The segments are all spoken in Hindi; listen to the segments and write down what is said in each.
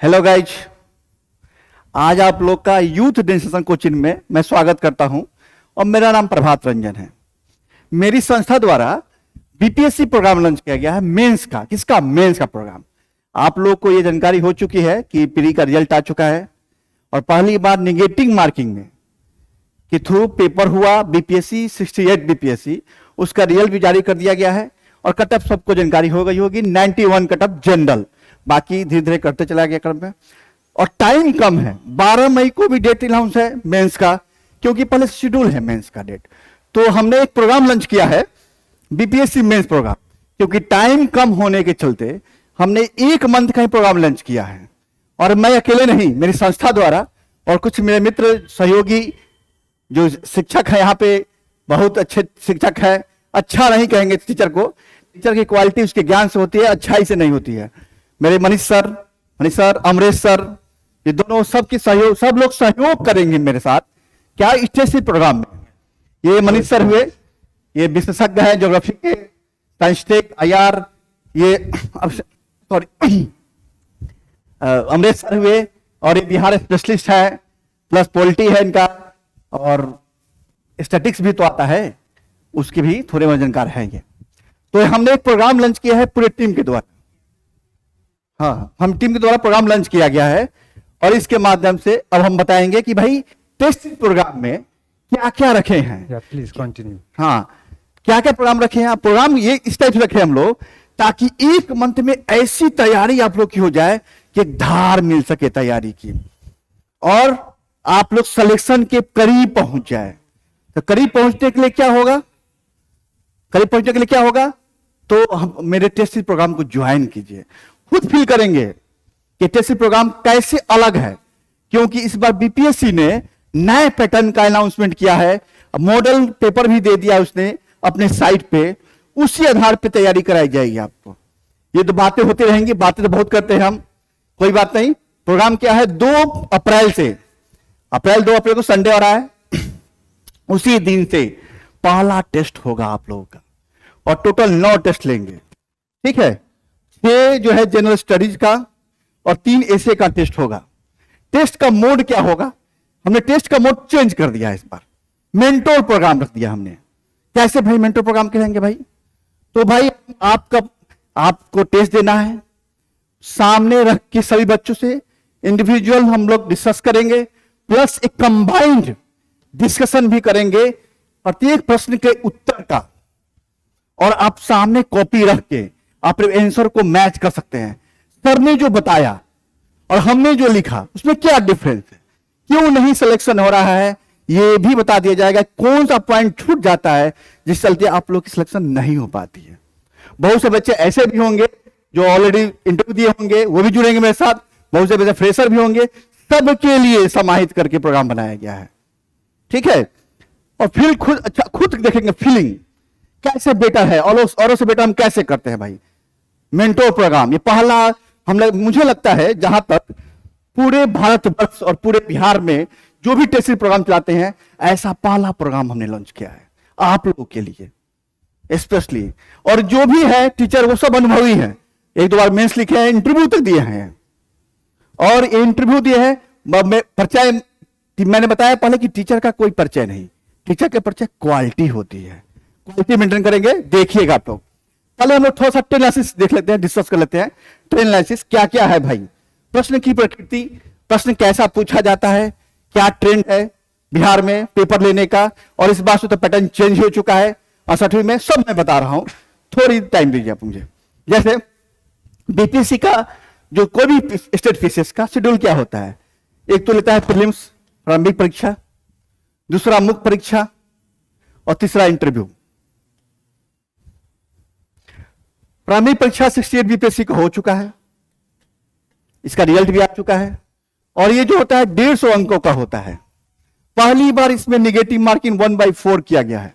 हेलो गाइज, आज आप लोग का यूथ डेंसेशन कोचिंग में मैं स्वागत करता हूं और मेरा नाम प्रभात रंजन है। मेरी संस्था द्वारा बीपीएससी प्रोग्राम लॉन्च किया गया है मेंस का। किसका? मेंस का प्रोग्राम। आप लोग को यह जानकारी हो चुकी है कि प्री का रिजल्ट आ चुका है और पहली बार निगेटिव मार्किंग में के थ्रू पेपर हुआ बीपीएससी 68 बीपीएससी, उसका रिजल्ट भी जारी कर दिया गया है और कटअप सबको जानकारी हो गई होगी। 91 कटअप जनरल, बाकी धीरे धीरे करते चला गया क्रम में। और टाइम कम है, 12 मई को भी डेट अनाउंस है मेंस का, क्योंकि पहले शेड्यूल है मेंस का डेट। तो हमने एक प्रोग्राम लॉन्च किया है बीपीएससी मेंस प्रोग्राम, क्योंकि टाइम कम होने के चलते हमने 1 मंथ का ही प्रोग्राम लॉन्च किया है। और मैं अकेले नहीं, मेरी संस्था द्वारा और कुछ मेरे मित्र सहयोगी जो शिक्षक है, यहाँ पे बहुत अच्छे शिक्षक है। अच्छा नहीं कहेंगे टीचर को, टीचर की क्वालिटी उसके ज्ञान से होती है, अच्छाई से नहीं होती है। मेरे मनीष सर, अमरेश सर, ये दोनों सबके सहयोग, सब लोग सहयोग करेंगे मेरे साथ क्या स्टेज प्रोग्राम में। ये मनीष सर हुए, ये विशेषज्ञ है ज्योग्राफी के, साइंस टेक, IR, ये सॉरी अमरेश सर हुए, और ये बिहार स्पेशलिस्ट है, प्लस पॉलिटी है इनका, और स्टैटिक्स भी तो आता है, उसकी भी थोड़े वजनकार है ये। तो हमने एक प्रोग्राम लॉन्च किया है पूरे टीम के द्वारा। हाँ, हम टीम के द्वारा प्रोग्राम लॉन्च किया गया है और इसके माध्यम से अब हम बताएंगे कि भाई टेस्ट प्रोग्राम में क्या क्या रखे हैं। Please continue. हाँ, क्या क्या प्रोग्राम रखे हैं। प्रोग्राम ये इस टाइप से रखे हम लोग ताकि 1 मंथ में ऐसी तैयारी आप लोग की हो जाए कि धार मिल सके तैयारी की, और आप लोग सिलेक्शन के करीब पहुंच जाए। तो करीब पहुंचने के लिए क्या होगा? करीब पहुंचने के लिए क्या होगा? तो हम मेरे टेस्ट प्रोग्राम को ज्वाइन कीजिए, खुद फील करेंगे कि टेस्ट प्रोग्राम कैसे अलग है। क्योंकि इस बार बीपीएससी ने नए पैटर्न का अनाउंसमेंट किया है, मॉडल पेपर भी दे दिया उसने अपने साइट पे, उसी आधार पे तैयारी कराई जाएगी आपको। ये तो बातें होती रहेंगी, बातें तो बहुत करते हैं हम, कोई बात नहीं। प्रोग्राम क्या है? 2 अप्रैल से, 2 अप्रैल को संडे आ रहा है, उसी दिन से पहला टेस्ट होगा आप लोगों का, और टोटल 9 टेस्ट लेंगे। ठीक है, 6 जो है जनरल स्टडीज का और 3 एसे का टेस्ट होगा। टेस्ट का मोड क्या होगा? हमने टेस्ट का मोड चेंज कर दिया है इस बार, मेंटोर प्रोग्राम रख दिया हमने। कैसे भाई मेंटोर प्रोग्राम करेंगे भाई? तो भाई आपको टेस्ट देना है, सामने रख के सभी बच्चों से इंडिविजुअल हम लोग डिस्कस करेंगे, प्लस एक कंबाइंड डिस्कशन भी करेंगे प्रत्येक प्रश्न के उत्तर का, और आप सामने कॉपी रख के अपने आंसर को मैच कर सकते हैं। सर ने जो बताया और हमने जो लिखा उसमें क्या डिफरेंस है, क्यों नहीं सिलेक्शन हो रहा है, ये भी बता दिया जाएगा। कौन सा पॉइंट छूट जाता है जिस चलते आप लोग की सिलेक्शन नहीं हो पाती है। बहुत से बच्चे ऐसे भी होंगे जो ऑलरेडी इंटरव्यू दिए होंगे, वो भी जुड़ेंगे मेरे साथ। बहुत से बच्चे फ्रेशर भी होंगे, सबके लिए समाहित करके प्रोग्राम बनाया गया है। ठीक है, और फिर खुद देखेंगे फीलिंग कैसे बेटर है, औरों से बेटर हम कैसे करते हैं भाई। मेंटोर प्रोग्राम ये पहला मुझे लगता है, जहां तक पूरे भारतवर्ष और पूरे बिहार में जो भी टेस्ट प्रोग्राम चलाते हैं, ऐसा पहला प्रोग्राम हमने लॉन्च किया है आप लोगों के लिए स्पेशली। और जो भी है टीचर वो सब अनुभवी हैं, 1-2 बार मेंस लिखे हैं, इंटरव्यू तक दिए हैं, और ये इंटरव्यू दिए हैं। परिचय मैंने बताया पहले कि टीचर का कोई परिचय नहीं, टीचर का परिचय क्वालिटी होती है। क्वालिटी मेंटेन करेंगे, देखिएगा आप लोग। पहले हम लोग थोड़ा सा ट्रेंड एनालिसिस देख लेते हैं, डिस्कस कर लेते हैं। ट्रेंड एनालिसिस क्या क्या है भाई, प्रश्न की प्रकृति, प्रश्न कैसा पूछा जाता है, क्या ट्रेंड है बिहार में पेपर लेने का, और इस बार से तो पैटर्न चेंज हो चुका है 68वीं में, सब मैं बता रहा हूं। थोड़ी टाइम दीजिए आप मुझे। जैसे बीपीएससी का जो कोई भी स्टेट पीसीएस का शेड्यूल क्या होता है, एक तो लेता है प्रीलिम्स प्रारंभिक परीक्षा, दूसरा मुख्य परीक्षा, और तीसरा इंटरव्यू। प्रारंभिक परीक्षा 68 बीपीएससी का हो चुका है, इसका रिजल्ट भी आ चुका है, और ये जो होता है 150 अंकों का होता है। पहली बार इसमें निगेटिव मार्किंग 1/4 किया गया है।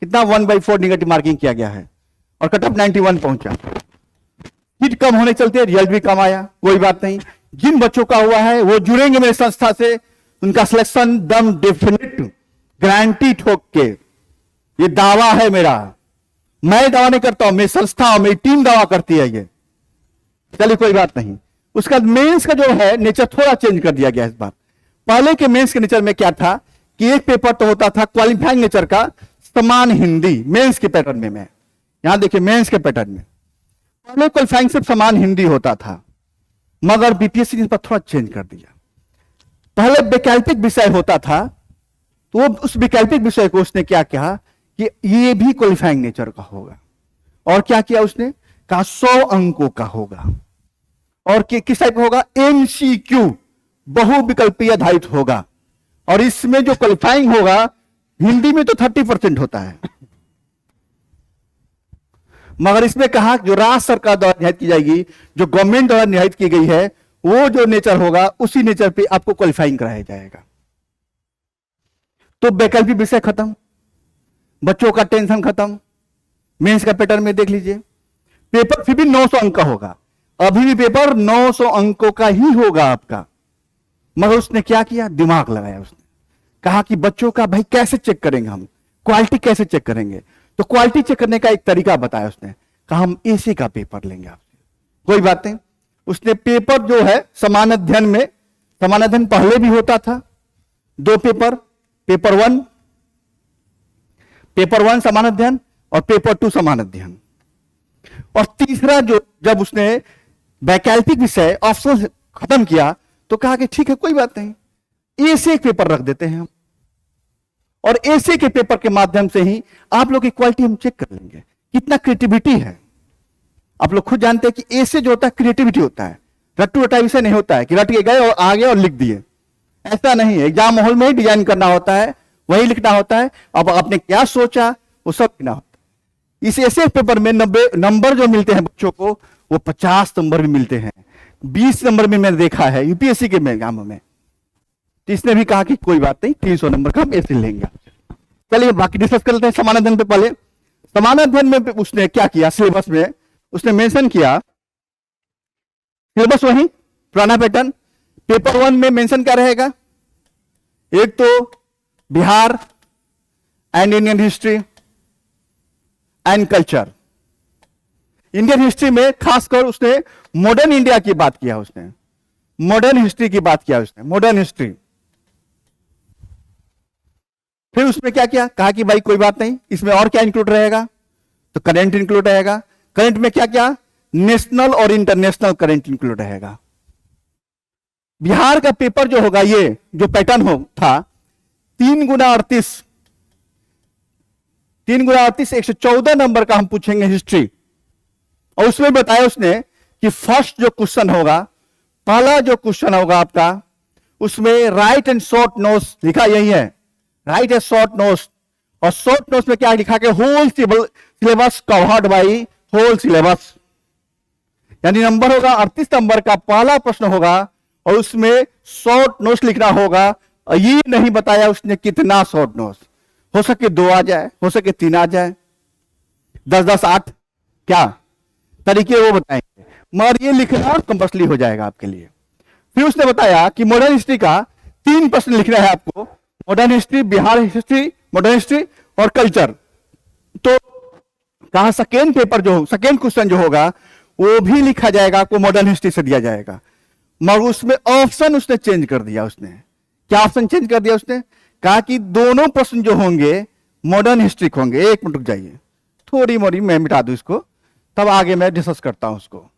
कितना? 1/4 निगेटिव मार्किंग किया गया है, और कटअप 91 पहुंचा। सीट कम होने चलते रिजल्ट भी कम आया, कोई बात नहीं। जिन बच्चों का हुआ है वो जुड़ेंगे मेरे संस्था से, उनका सिलेक्शन दम डेफिनेट गारंटी ठोक के, ये दावा है मेरा। मैं दावा नहीं करता हूं, मेरी संस्था और मेरी टीम दावा करती है ये। चलिए कोई बात नहीं, उसका मेंस का जो है नेचर थोड़ा चेंज कर दिया गया इस बार। पहले के मेंस के नेचर में क्या था कि एक पेपर तो होता था क्वालिफाइंग नेचर का समान हिंदी, मेंस के पैटर्न में यहां देखिए मेंस के पैटर्न में पहले क्वालिफाइंग सिर्फ समान हिंदी होता था, मगर बीपीएससी ने इस पर थोड़ा चेंज कर दिया। पहले वैकल्पिक विषय होता था, तो वो उस वैकल्पिक विषय को उसने क्या कहा कि ये भी क्वालिफाइंग नेचर का होगा, और क्या किया उसने कहा 100 अंकों का होगा, और किस टाइप का होगा, एमसीक्यू बहुविकल्पीय आधारित होगा। और इसमें जो क्वालिफाइंग होगा हिंदी में तो 30% होता है, मगर इसमें कहा जो राज्य सरकार द्वारा निर्धारित की जाएगी, जो गवर्नमेंट द्वारा निर्धारित की गई है, वो जो नेचर होगा उसी नेचर पे आपको क्वालिफाइंग कराया जाएगा। तो वैकल्पिक विषय खत्म, बच्चों का टेंशन खत्म। मेंस का पैटर्न में देख लीजिए, पेपर फिर भी 900 अंक का होगा, अभी भी पेपर 900 अंकों का ही होगा आपका, मगर उसने क्या किया, दिमाग लगाया। उसने कहा कि बच्चों का भाई कैसे चेक करेंगे, हम क्वालिटी कैसे चेक करेंगे। तो क्वालिटी चेक करने का एक तरीका बताया उसने, कहा हम एसी का पेपर लेंगे आपसे। कोई बात नहीं, उसने पेपर जो है समान अध्ययन में, समान अध्ययन पहले भी होता था, 2 पेपर, पेपर वन समान अध्ययन और पेपर 2 समान अध्ययन। और तीसरा जो जब उसने वैकल्पिक विषय ऑप्शन खत्म किया, तो कहा कि ठीक है कोई बात नहीं, ए से एक पेपर रख देते हैं हम, और ऐसे के पेपर के माध्यम से ही आप लोग की क्वालिटी हम चेक कर लेंगे, कितना क्रिएटिविटी है। आप लोग खुद जानते हैं कि ऐसे जो होता है क्रिएटिविटी होता है, रट्टू रटा विषय नहीं होता है कि रट के गए और आगे और लिख दिए, ऐसा नहीं है। एग्जाम माहौल में ही डिजाइन करना होता है, वही लिखना होता है। अब आपने क्या सोचा वो सब लिखना होता है। इस ऐसे पेपर में 90 नंबर जो मिलते हैं बच्चों को, वो 50 नंबर भी मिलते हैं, 20 नंबर भी मैंने देखा है यूपीएससी के एग्जाम में। तो इसने भी कहा कि कोई बात नहीं, 300 नंबर का हम ऐसे लेंगे। चलिए बाकी डिस्कस कर लेते हैं समान अध्ययन पे। पहले समान अध्ययन में उसने क्या किया, सिलेबस में उसने मेंशन किया, सिलेबस वही पुराना पैटर्न। पेपर 1 में मेंशन क्या रहेगा, एक तो Bihar and Indian history and culture. Indian history में खासकर उसने मॉडर्न इंडिया की बात किया, उसने मॉडर्न हिस्ट्री की बात किया, उसने मॉडर्न हिस्ट्री। फिर उसमें क्या किया, कहा कि भाई कोई बात नहीं, इसमें और क्या इंक्लूड रहेगा, तो करंट इंक्लूड रहेगा। करंट में क्या क्या, नेशनल और इंटरनेशनल करंट इंक्लूड रहेगा। बिहार का पेपर जो होगा, ये जो पैटर्न हो था 3 गुना 38, 114 नंबर का हम पूछेंगे हिस्ट्री। और उसमें बताया उसने कि फर्स्ट जो क्वेश्चन होगा, पहला जो क्वेश्चन होगा आपका, उसमें राइट एंड शॉर्ट नोट्स लिखा यही है, राइट एंड शॉर्ट नोट्स। और शॉर्ट नोट्स में क्या लिखा कि whole syllabus covered by whole syllabus, यानी नंबर होगा 38 नंबर का पहला प्रश्न होगा, और उसमें शॉर्ट नोट्स लिखना होगा। और ये नहीं बताया उसने कितना शॉर्ट नोट्स, हो सके 2 आ जाए, हो सके 3 आ जाए, 10-10 8 क्या तरीके वो बताएंगे, मगर ये लिखना कंपल्सरी हो जाएगा आपके लिए। फिर उसने बताया कि मॉडर्न हिस्ट्री का 3 प्रश्न लिखना है आपको, modern history, Bihar history, modern history और कल्चर। तो कहा सेकेंड पेपर जो सेकेंड क्वेश्चन जो होगा वो भी लिखा जाएगा, आपको मॉडर्न हिस्ट्री से दिया जाएगा, मगर उसमें ऑप्शन उसने चेंज कर दिया। उसने क्या ऑप्शन चेंज कर दिया, उसने कहा कि दोनों प्रश्न जो होंगे मॉडर्न हिस्ट्री के होंगे। एक मिनट रुक जाइए, थोड़ी मोड़ी मैं मिटा दूं इसको, तब आगे मैं डिस्कस करता हूं उसको।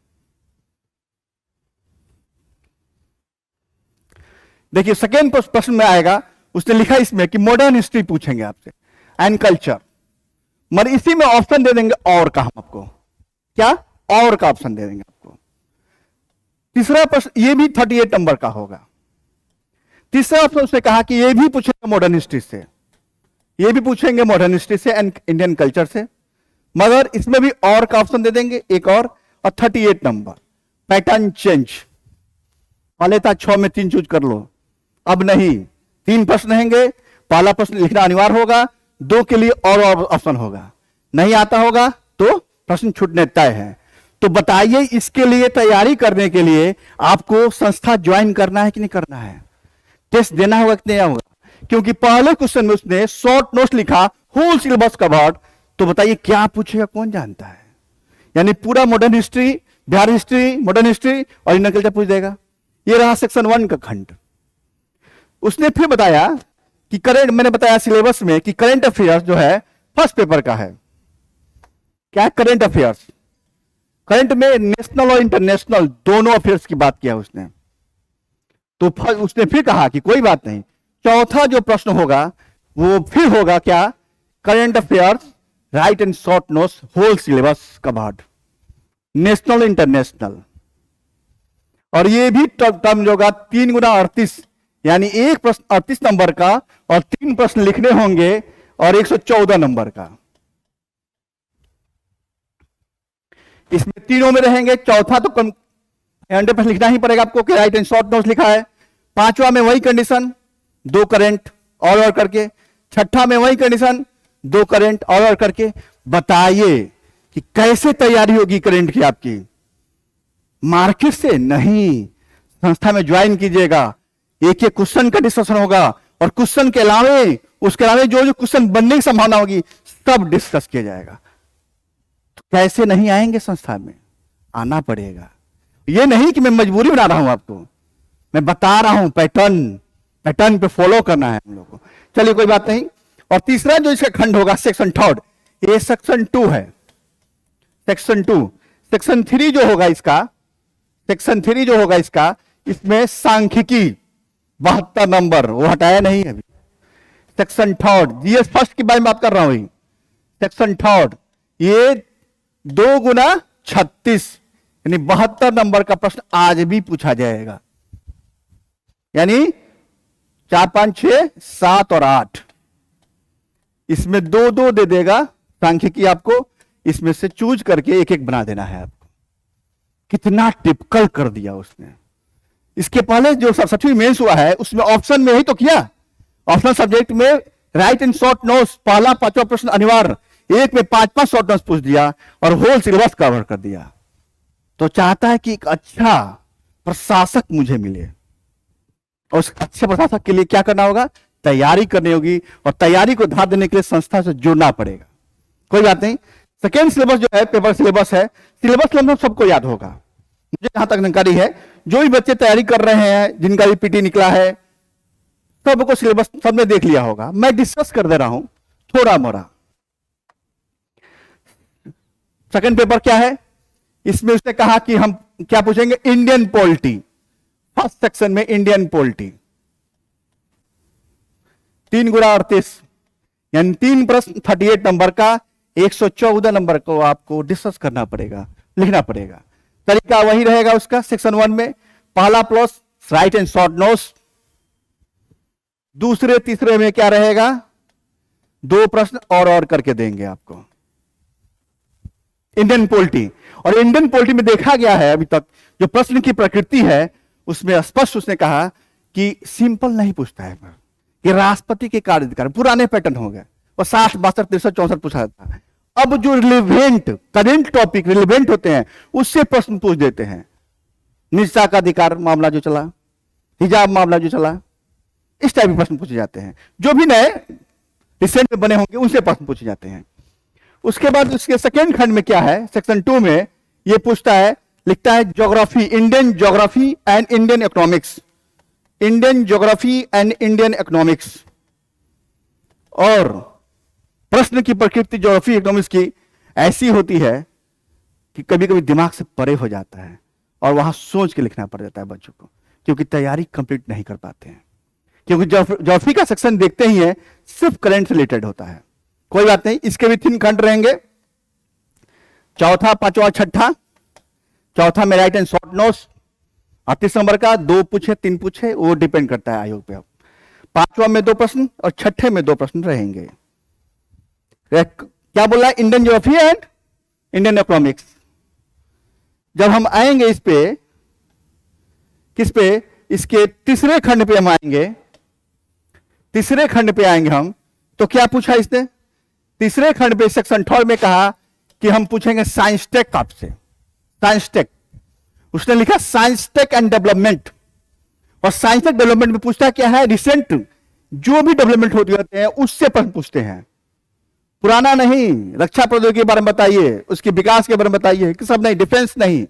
देखिए सेकेंड प्रश्न में आएगा, उसने लिखा इसमें कि मॉडर्न हिस्ट्री पूछेंगे आपसे एंड कल्चर, मगर इसी में ऑप्शन दे देंगे और का, हम आपको क्या और का ऑप्शन दे देंगे आपको। तीसरा प्रश्न ये भी 38 नंबर का होगा। तीसरा ऑप्शन उसने कहा कि ये भी पूछेंगे मॉडर्न हिस्ट्री से, ये भी पूछेंगे मॉडर्न हिस्ट्री से एंड इंडियन कल्चर से, मगर इसमें भी और का ऑप्शन दे देंगे एक और 38 नंबर। पैटर्न चेंज, पहले था 6 में 3 चूज कर लो, अब नहीं, 3 प्रश्न रहेंगे, पहला प्रश्न लिखना अनिवार्य होगा, 2 के लिए और ऑप्शन होगा, नहीं आता होगा तो प्रश्न छूटने तय है। तो बताइए इसके लिए तैयारी करने के लिए आपको संस्था ज्वाइन करना है कि नहीं करना है, टेस्ट देना होगा कि नहीं होगा, क्योंकि पहले क्वेश्चन में उसने शॉर्ट नोट्स लिखा, होल सिलेबस कवर्ड। तो बताइए क्या पूछेगा, कौन जानता है। यानी पूरा modern history Bihar history, modern history और इंडियन कल्चर पूछ देगा। ये रहा सेक्शन 1 का खंड। उसने फिर बताया कि करंट, मैंने बताया सिलेबस में कि करंट अफेयर्स जो है फर्स्ट पेपर का है। क्या करंट अफेयर्स? करंट में नेशनल और इंटरनेशनल दोनों अफेयर्स की बात किया उसने। तो उसने फिर कहा कि कोई बात नहीं, चौथा जो प्रश्न होगा वो फिर होगा क्या, current affairs write and short notes whole syllabus covered, national international. और ये भी टर्म जो होगा 3 गुना 38, यानी एक प्रश्न 38 नंबर का और 3 प्रश्न लिखने होंगे और 114 नंबर का। इसमें तीनों में रहेंगे। चौथा तो 100% लिखना ही पड़ेगा आपको कि राइट एंड शॉर्ट नोट्स लिखा है। पांचवा में वही कंडीशन, 2 करंट और करके। छठा में वही कंडीशन, 2 करंट और करके। बताइए कि कैसे तैयारी होगी करंट की आपकी? मार्केट से नहीं, संस्था में ज्वाइन कीजिएगा, एक एक क्वेश्चन का डिस्कशन होगा और क्वेश्चन के अलावे उसके अलावे जो जो क्वेश्चन बनने की संभावना होगी सब डिस्कस किया जाएगा। तो कैसे नहीं आएंगे संस्था में? आना पड़ेगा। ये नहीं कि मैं मजबूरी बना रहा हूं आपको, मैं बता रहा हूं पैटर्न पे फॉलो करना है हम लोग को। चलिए कोई बात नहीं। और तीसरा जो इसका खंड होगा सेक्शन 3, ये सेक्शन 2 है। सेक्शन 2, सेक्शन 3 जो होगा इसका, सेक्शन 3 जो होगा इसका, इसमें सांख्यिकी 72 नंबर, वो हटाया नहीं है अभी। सेक्शन 3 जीएस फर्स्ट की बारे में बात कर रहा हूं। सेक्शन 3 ये 2 गुना 36 यानी 72 नंबर का प्रश्न आज भी पूछा जाएगा। यानी 4, 5, 6, 7 और 8, इसमें 2-2 दे देगा सांख्यिकी आपको। इसमें से चूज करके एक एक बना देना है आपको। कितना टिपिकल कर दिया उसने। इसके पहले जो सब्सिट्यूट मेंस हुआ है उसमें ऑप्शन में ही तो किया। ऑप्शनल सब्जेक्ट में राइट एंड शॉर्ट नोट्स पहला 5वां प्रश्न अनिवार्य, एक में 5-5 शॉर्ट नोट्स पूछ दिया और होल सिलेबस कवर कर दिया। तो चाहता है कि एक अच्छा प्रशासक मुझे मिले, और उस अच्छे प्रशासक के लिए क्या करना होगा? तैयारी करनी होगी, और तैयारी को धार देने के लिए संस्था से जुड़ना पड़ेगा। कोई बात नहीं। सेकेंड सिलेबस जो है पेपर सिलेबस है। सिलेबस लगभग सबको याद होगा, मुझे जहां तक जानकारी है। जो भी बच्चे तैयारी कर रहे हैं, जिनका भी पीटी निकला है, सबको सिलेबस सबने देख लिया होगा। मैं डिस्कस कर दे रहा हूं थोड़ा मोड़ा। सेकंड पेपर क्या है? इसमें उसने कहा कि हम क्या पूछेंगे? Indian polity. फर्स्ट सेक्शन में इंडियन पॉलिटी 3 गुना 38 यानी 3 प्रश्न 38 नंबर का, 114 नंबर को आपको डिस्कस करना पड़ेगा, लिखना पड़ेगा। तरीका वही रहेगा उसका। सेक्शन 1 में पहला plus right and short notes, दूसरे तीसरे में क्या रहेगा? 2 प्रश्न और करके देंगे आपको इंडियन पॉलिटी। और इंडियन पॉलिटी में देखा गया है अभी तक जो प्रश्न की प्रकृति है उसमें स्पष्ट उसने कहा कि सिंपल नहीं पूछता है कि राष्ट्रपति के कार्याधिकार, पुराने पैटर्न हो गए और 60, 62, 63, 64 पूछा जाता है। अब जो रिलेवेंट करंट टॉपिक रिलेवेंट होते हैं उससे प्रश्न पूछ देते हैं। निजता का अधिकार मामला जो चला, हिजाब मामला जो चला, इस टाइप के प्रश्न पूछे जाते हैं। जो भी नए रिसेंट में बने होंगे उनसे प्रश्न पूछे जाते हैं। उसके बाद उसके सेकेंड खंड में क्या है? सेक्शन 2 में ये पूछता है, लिखता है geography, Indian geography and Indian economics. Indian geography and Indian economics. और प्रश्न की प्रकृति ज्योग्राफी इकोनॉमिक्स की ऐसी होती है कि कभी कभी दिमाग से परे हो जाता है और वहां सोच के लिखना पड़ जाता है बच्चों को, क्योंकि तैयारी कंप्लीट नहीं कर पाते हैं। क्योंकि ज्योग्राफी का सेक्शन देखते ही है सिर्फ करंट से रिलेटेड होता है। कोई बात नहीं, इसके भी 3 खंड रहेंगे, चौथा, 5वां, 6ठा। चौथा में right and short notes 38 number का, 2 पूछे 3 पूछे, वो डिपेंड करता है आयोग पे। 5वां में 2 प्रश्न और 6ठे में 2 प्रश्न रहेंगे। क्या बोला? Indian geography and Indian economics. जब हम आएंगे इस पे, किस पे? इसके तीसरे खंड पे हम आएंगे। तीसरे खंड पे आएंगे हम, तो क्या पूछा इसने? तीसरे खंड पे सेक्शन 3 में कहा कि हम पूछेंगे साइंस टेक आपसे। साइंस टेक उसने लिखा साइंस टेक एंड डेवलपमेंट। और साइंस टेक डेवलपमेंट में पूछता क्या है? रिसेंट जो भी डेवलपमेंट होते रहते हैं उससे प्रश्न पूछते हैं, पुराना नहीं। रक्षा प्रौद्योगिकी के बारे में बताइए, उसके विकास के बारे में बताइए, कि सब नहीं, डिफेंस नहीं,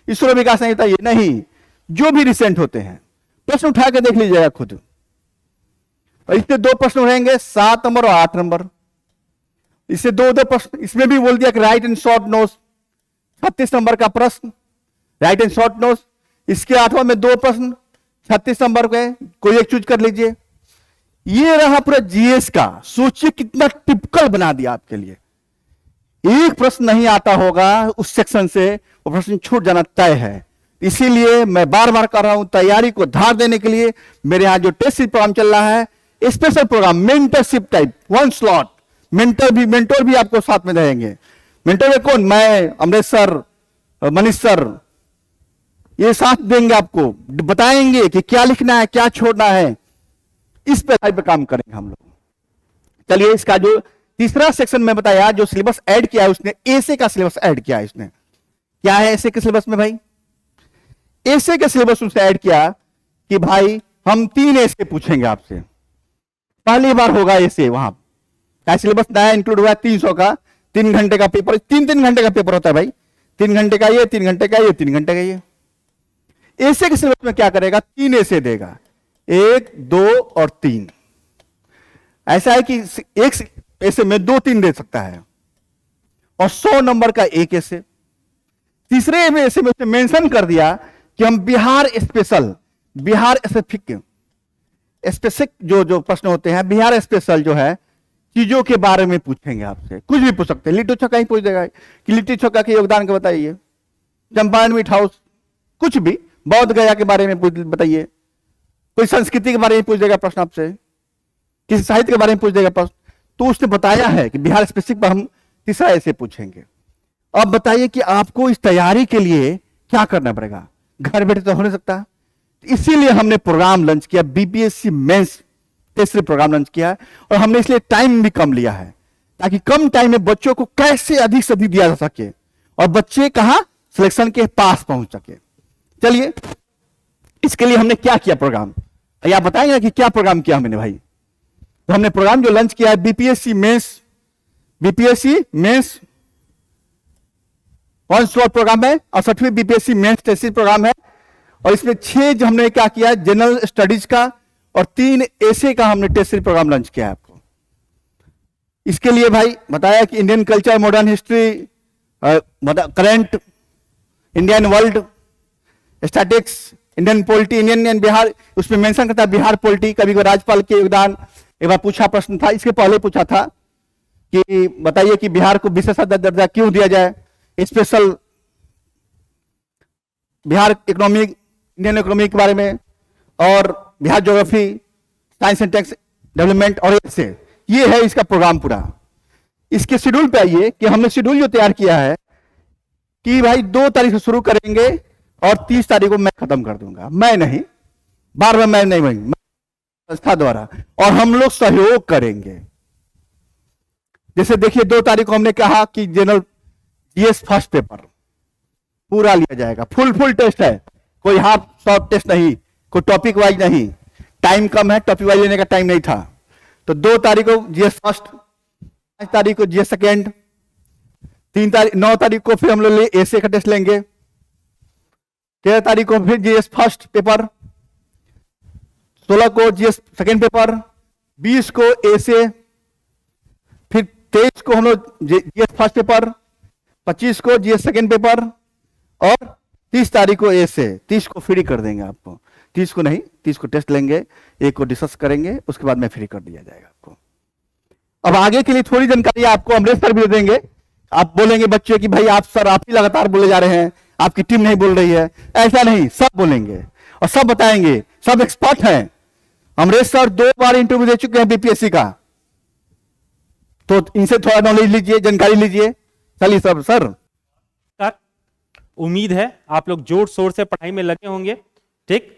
ईश्वर विकास संहिता ये नहीं, जो भी रिसेंट होते हैं प्रश्न उठा के देख लीजिएगा खुद। और इससे 2 प्रश्न रहेंगे, 7 नंबर और 8 नंबर। इससे 2 प्रश्न, इसमें भी बोल दिया कि right and short notes, 36 number का प्रश्न राइट एंड शॉर्ट नोट्स। इसके 8वां में 2 प्रश्न 36 नंबर के, कोई एक चूज कर लीजिए। ये रहा पूरा जीएस का। सोचिए कितना टिपिकल बना दिया आपके लिए। एक प्रश्न नहीं आता होगा उस सेक्शन से, वो प्रश्न छूट जाना तय है। इसीलिए मैं बार बार कर रहा हूं, तैयारी को धार देने के लिए मेरे यहां जो टेस्ट सीरीज प्रोग्राम चल रहा है, special programme mentorship type, 1 slot mentor भी आपको साथ में रहेंगे। मेंटर में कौन? मैं, अमरेश सर, मनीष सर, ये साथ देंगे, आपको बताएंगे कि क्या लिखना है, क्या छोड़ना है। इस पे काम करेंगे हम लोग। चलिए, इसका जो तीसरा सेक्शन में बताया, जो सिलेबस ऐड किया है उसने, एसे का सिलेबस ऐड किया है इसने। क्या है एसे के सिलेबस में भाई? एसे के सिलेबस उसने ऐड किया कि भाई हम 3 एसे पूछेंगे आपसे, पहली बार होगा एसे। वहां का सिलेबस नया इंक्लूड हुआ है 300 का, 3 घंटे का पेपर, 3 घंटे का पेपर होता है भाई। 3 घंटे का ये, 3 घंटे का ये, 3 घंटे का ये। एसे के सिलेबस में क्या करेगा? 3 एसे देगा, 1, 2 और 3। ऐसा है कि एक ऐसे में 2-3 दे सकता है, और 100 नंबर का एक ऐसे। तीसरे में ऐसे में उसने मेंशन कर दिया कि हम बिहार स्पेशल, बिहार स्पेसिफिक जो प्रश्न होते हैं, बिहार स्पेशल जो है चीजों के बारे में पूछेंगे आपसे। कुछ भी पूछ सकते हैं, लिट्टी चोखा ही पूछ देगा कि लिट्टी चोखा के योगदान को बताइए, चंपारण मीट हाउस, कुछ भी, बौद्ध गया के बारे में बताइए, कोई संस्कृति के बारे में पूछ देगा प्रश्न आपसे, किसी साहित्य के बारे में पूछ देगा प्रश्न। तो उसने बताया है कि बिहार स्पेसिफिक पर हम तीसरा ऐसे पूछेंगे। अब बताइए कि आपको इस तैयारी के लिए क्या करना पड़ेगा? घर बैठे तो हो नहीं सकता, इसीलिए हमने प्रोग्राम लॉन्च किया, BPSC mains test programme launch किया है। और हमने इसलिए टाइम भी कम लिया है, ताकि कम टाइम में बच्चों को कैसे अधिक से अधिक दिया जा सके और बच्चे कहां सिलेक्शन के पास पहुंच सके। चलिए, इसके लिए हमने क्या किया प्रोग्राम, आप बताएंगे ना कि क्या प्रोग्राम किया हमने भाई? तो हमने प्रोग्राम जो लॉन्च किया है बीपीएससी मेंस 1 स्लॉट प्रोग्राम है, और 60वीं बीपीएससी मेंस टेस्ट प्रोग्राम है। और इसमें 6 जो हमने क्या किया है जनरल स्टडीज का, और 3 एसे का हमने टेस्ट प्रोग्राम लॉन्च किया है आपको। इसके लिए भाई बताया कि Indian culture, modern history, current, Indian world, statics, Indian polity, Indian and Bihar, उसमें मेंशन करता है बिहार पॉलिटी, कभी राज्यपाल के योगदान। एक बार पूछा प्रश्न था, इसके पहले पूछा था कि बताइए कि बिहार को विशेष दर्जा क्यों दिया जाए, special Bihar economic, Indian economy के बारे में, और Bihar geography, science and tech development, और ऐसे। ये है इसका प्रोग्राम पूरा। इसके शेड्यूल पे आइए कि हमने शेड्यूल जो तैयार किया है कि भाई 2 तारीख से शुरू करेंगे और 30 तारीख को मैं खत्म कर दूंगा। मैं नहीं, बार बार मैं नहीं बनेंगे, संस्था द्वारा, और हम लोग सहयोग करेंगे। जैसे देखिए 2 तारीख को हमने कहा कि जनरल जीएस फर्स्ट पेपर पूरा लिया जाएगा, फुल टेस्ट है, कोई हाफ शॉर्ट टेस्ट नहीं, कोई टॉपिक वाइज नहीं, टाइम कम है, टॉपिक वाइज लेने का टाइम नहीं था। तो 2 तारीख को जीएस फर्स्ट, 5 तारीख को जीएस सेकेंड, 9 तारीख को फिर हम लोग एसे का टेस्ट लेंगे, 13 तारीख को फिर जीएस फर्स्ट पेपर, 16 को जीएस सेकेंड पेपर, 20 को एसे, फिर 23 को हम लोग जीएस फर्स्ट पेपर, 25 को जीएस सेकेंड पेपर, और 30 तारीख को एसे। 30 को फ्री कर देंगे आपको, 30 को नहीं, 30 को टेस्ट लेंगे, 1 को डिस्कस करेंगे, उसके बाद में फ्री कर दिया जाएगा आपको। अब आगे के लिए थोड़ी जानकारी आपको अमरेश सर भी देंगे। आप बोलेंगे बच्चे कि भाई आप सर, आप ही लगातार बोले जा रहे हैं, आपकी टीम नहीं बोल रही है। ऐसा नहीं, सब बोलेंगे और सब बताएंगे, सब एक्सपर्ट हैं। अमरेश सर 2 बार इंटरव्यू दे चुके हैं बीपीएससी का, तो इनसे थोड़ा नॉलेज लीजिए, जानकारी लीजिए। चलिए सर। उम्मीद है आप लोग जोर शोर से पढ़ाई में लगे होंगे, ठीक,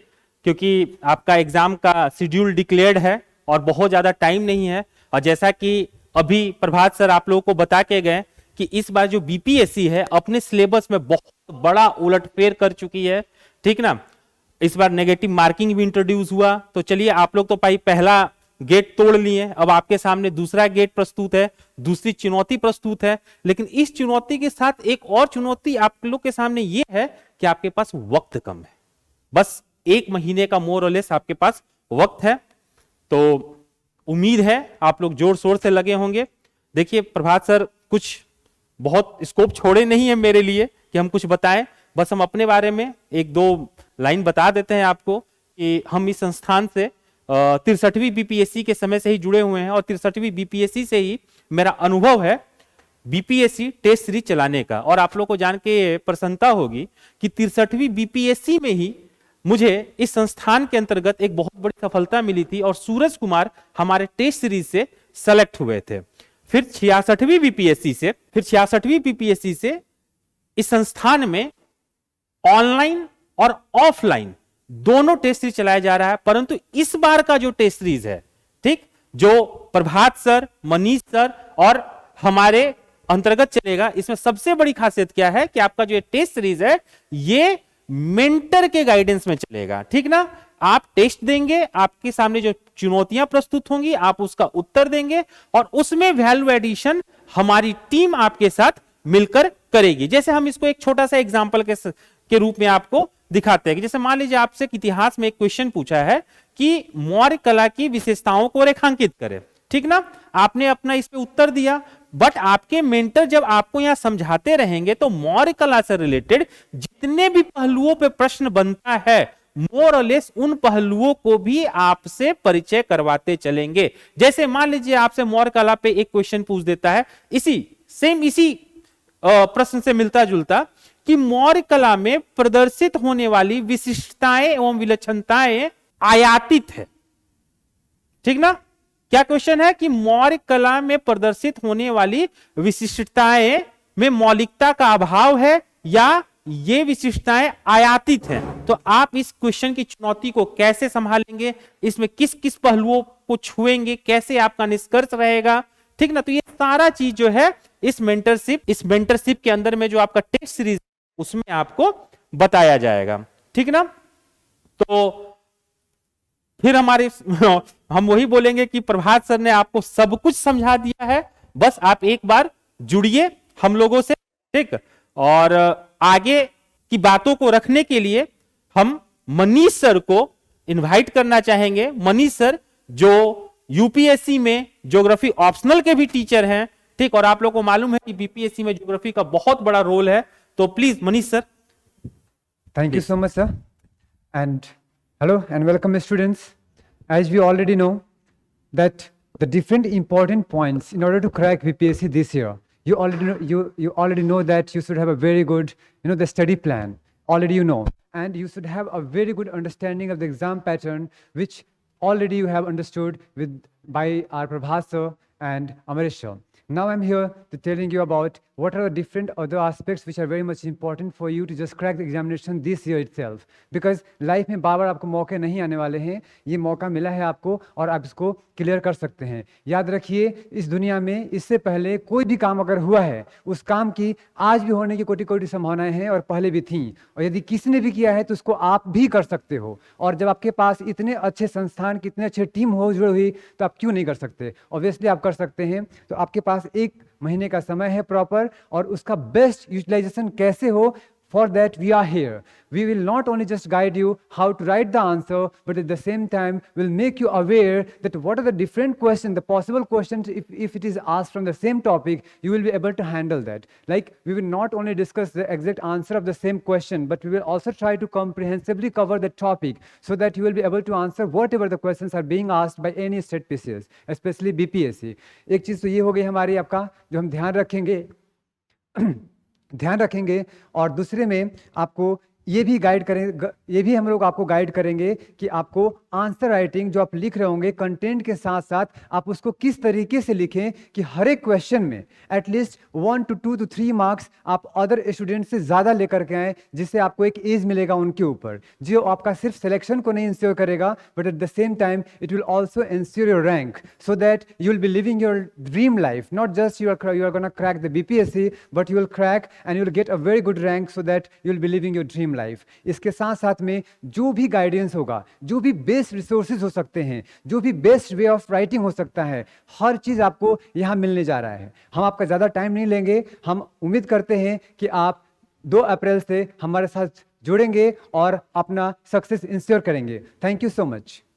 क्योंकि आपका एग्जाम का शेड्यूल डिक्लेयर्ड है और बहुत ज्यादा टाइम नहीं है। और जैसा कि अभी प्रभात सर आप लोगों को बता के गए कि इस बार जो बीपीएससी है अपने सिलेबस में बहुत बड़ा उलटफेर कर चुकी है, ठीक ना। इस बार नेगेटिव मार्किंग भी इंट्रोड्यूस हुआ। तो चलिए आप लोग तो भाई पहला गेट तोड़ लिए, अब आपके सामने दूसरा गेट प्रस्तुत है, दूसरी चुनौती प्रस्तुत है। लेकिन इस चुनौती के साथ एक और चुनौती आप लोग के सामने ये है कि आपके पास वक्त कम है, बस 1 महीने का मोर और लेस आपके पास वक्त है। तो उम्मीद है आप लोग जोर शोर से लगे होंगे। देखिए प्रभात सर कुछ बहुत स्कोप छोड़े नहीं है मेरे लिए कि हम कुछ बताएं, बस हम अपने बारे में 1-2 लाइन बता देते हैं आपको कि हम इस संस्थान से 63वीं बीपीएससी के समय से ही जुड़े हुए हैं और 63वीं बीपीएससी से ही मेरा अनुभव है बीपीएससी टेस्ट सीरीज चलाने का। और आप लोग को जान के प्रसन्नता होगी कि 63वीं बीपीएससी में ही मुझे इस संस्थान के अंतर्गत एक बहुत बड़ी सफलता मिली थी और सूरज कुमार हमारे टेस्ट सीरीज से सेलेक्ट हुए थे। फिर 66वीं बीपीएससी से इस संस्थान में ऑनलाइन और ऑफलाइन दोनों टेस्ट सीरीज चलाया जा रहा है। परंतु इस बार का जो टेस्ट सीरीज है, ठीक, जो प्रभात सर, मनीष सर और हमारे अंतर्गत चलेगा, इसमें सबसे बड़ी खासियत क्या है कि आपका जो ये टेस्ट सीरीज है ये मेंटर के गाइडेंस में चलेगा। ठीक ना, आप टेस्ट देंगे, आपके सामने जो चुनौतियां प्रस्तुत होंगी आप उसका उत्तर देंगे और उसमें वैल्यू एडिशन हमारी टीम आपके साथ मिलकर करेगी। जैसे हम इसको एक छोटा सा एग्जांपल के रूप में आपको दिखाते हैं कि जैसे मान लीजिए आपसे इतिहास में एक क्वेश्चन पूछा है कि मौर्य कला की विशेषताओं को रेखांकित करें। ठीक ना, आपने अपना इस पे उत्तर दिया, बट आपके मेंटर जब आपको यहां समझाते रहेंगे तो मौर्य कला से रिलेटेड जितने भी पहलुओं पे प्रश्न बनता है मोर और लेस उन पहलुओं को भी आपसे परिचय करवाते चलेंगे। जैसे मान लीजिए आपसे मौर्य कला पे एक क्वेश्चन पूछ देता है, इसी प्रश्न से मिलता जुलता, कि मौर्य कला में प्रदर्शित होने वाली विशिष्टताएं एवं विलक्षणताएं आयातित है। ठीक ना, क्या क्वेश्चन है कि मौर्य कला में प्रदर्शित होने वाली विशिष्टताएं में मौलिकता का अभाव है या ये विशिष्टताएं आयातित हैं। तो आप इस क्वेश्चन की चुनौती को कैसे संभालेंगे, इसमें किस किस पहलुओं को छुएंगे, कैसे आपका निष्कर्ष रहेगा। ठीक ना, तो ये सारा चीज जो है इस मेंटरशिप के अंदर में जो आपका टेस्ट सीरीज उसमें आपको बताया जाएगा। ठीक ना, तो फिर हम वही बोलेंगे कि प्रभात सर ने आपको सब कुछ समझा दिया है, बस आप एक बार जुड़िए हम लोगों से। ठीक, और आगे की बातों को रखने के लिए हम मनीष सर को इनवाइट करना चाहेंगे। मनीष सर जो यूपीएससी में ज्योग्राफी ऑप्शनल के भी टीचर हैं। ठीक, और आप लोगों को मालूम है कि बीपीएससी में ज्योग्राफी का बहुत बड़ा रोल है। तो please Manish sir. Thank you so much, sir. And hello and welcome, students. As we already know that the different important points in order to crack BPSC this year, you already know that you should have a very good, the study plan. Already you know, and you should have a very good understanding of the exam pattern, which already you have understood by our Prabhat sir and Amarish sir. Now I'm here to telling you about what are the different other aspects which are very much important for you to just crack the examination this year itself. Because life में बार बार आपको मौके नहीं आने वाले हैं, ये मौका मिला है आपको और आप इसको क्लियर कर सकते हैं। याद रखिए, इस दुनिया में इससे पहले कोई भी काम अगर हुआ है, उस काम की आज भी होने की कोटि कोटि संभावनाएं हैं और पहले भी थी, और यदि किसी ने भी किया है तो उसको आप भी कर सकते हो। और जब आपके पास इतने अच्छे संस्थान की इतने अच्छे टीम हो जुड़ी हुई, तो आप क्यों नहीं कर सकते? ऑब्वियसली आप कर सकते हैं। तो आपके पास 1 महीने का समय है प्रॉपर, और उसका बेस्ट यूटिलाइजेशन कैसे हो, for that we are here. We will not only just guide you how to write the answer, but at the same time will make you aware that what are the different questions, the possible questions, if it is asked from the same topic, you will be able to handle that. Like, we will not only discuss the exact answer of the same question, but we will also try to comprehensively cover the topic so that you will be able to answer whatever the questions are being asked by any state PCS, especially BPSC. एक चीज़ तो ये हो गई हमारी, आपका जो हम ध्यान रखेंगे और दूसरे में आपको ये भी गाइड करें, ये भी हम लोग आपको गाइड करेंगे कि आपको आंसर राइटिंग जो आप लिख रहे होंगे कंटेंट के साथ साथ आप उसको किस तरीके से लिखें कि हर एक क्वेश्चन में एटलीस्ट 1 to 2 to 3 मार्क्स आप अदर स्टूडेंट से ज़्यादा लेकर के आएँ, जिससे आपको एक एज मिलेगा उनके ऊपर, जो आपका सिर्फ सिलेक्शन को नहीं इंश्योर करेगा, but at the same time it will also ensure your rank, so that you will be living your dream life. Not just you are going to crack the BPSC, but you will crack and you will get a very good rank so that you will be living your dream life. इसके साथ साथ में जो भी गाइडेंस होगा, जो भी बेस्ट रिसोर्सेज हो सकते हैं, जो भी बेस्ट वे ऑफ राइटिंग हो सकता है, हर चीज़ आपको यहाँ मिलने जा रहा है। हम आपका ज़्यादा टाइम नहीं लेंगे। हम उम्मीद करते हैं कि आप 2 अप्रैल से हमारे साथ जुड़ेंगे और अपना सक्सेस इंश्योर करेंगे। Thank you so much.